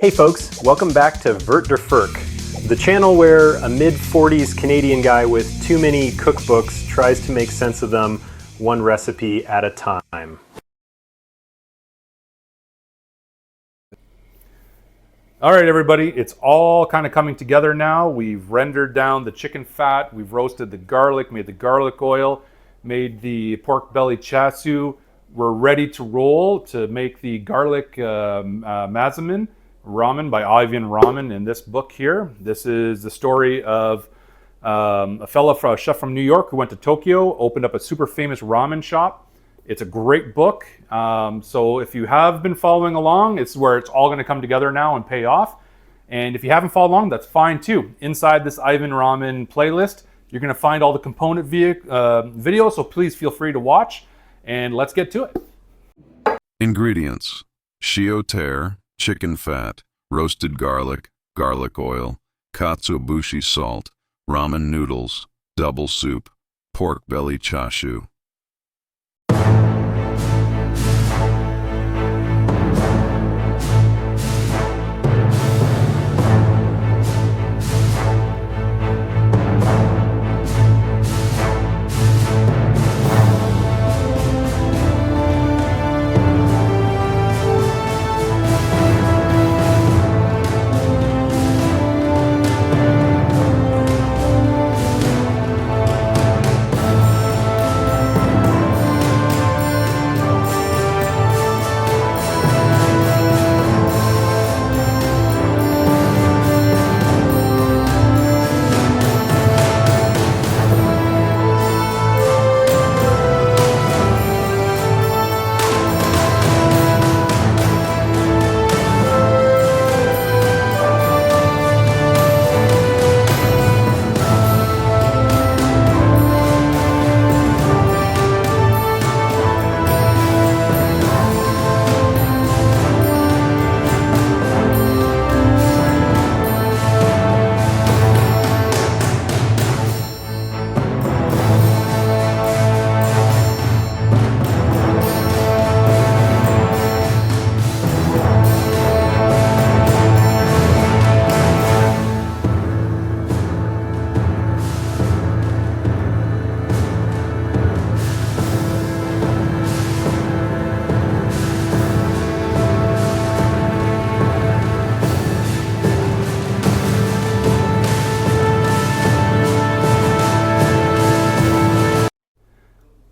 Hey folks, welcome back to Vert Der Ferk, the channel where a mid-40s Canadian guy with too many cookbooks tries to make sense of them one recipe at a time. All right, everybody, it's all kind of coming together now. We've rendered down the chicken fat, we've roasted the garlic, made the garlic oil, made the pork belly chashu. We're ready to roll to make the garlic Mazemen ramen by Ivan Ramen in this book here. This is the story of a chef from New York who went to Tokyo, opened up a super famous ramen shop. It's a great book. So if you have been following along, it's where it's all going to come together now and pay off. And if you haven't followed along, that's fine too. Inside this Ivan Ramen playlist, you're going to find all the component videos, so please feel free to watch. And let's get to it. Ingredients: Shio Tare, chicken fat, roasted garlic, garlic oil, katsuobushi salt, ramen noodles, double soup, pork belly chashu.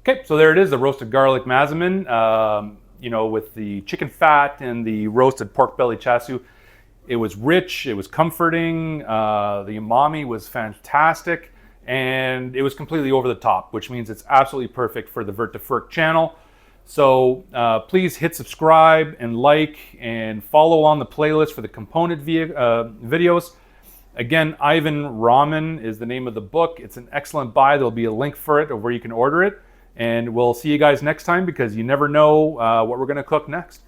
Okay, so there it is, the roasted garlic Mazemen, with the chicken fat and the roasted pork belly chashu. It was rich, it was comforting, the umami was fantastic, and it was completely over the top, which means it's absolutely perfect for the Vert Der Ferk channel. So please hit subscribe and like and follow on the playlist for the component videos. Again, Ivan Ramen is the name of the book. It's an excellent buy. There'll be a link for it of where you can order it. And we'll see you guys next time, because you never know what we're going to cook next.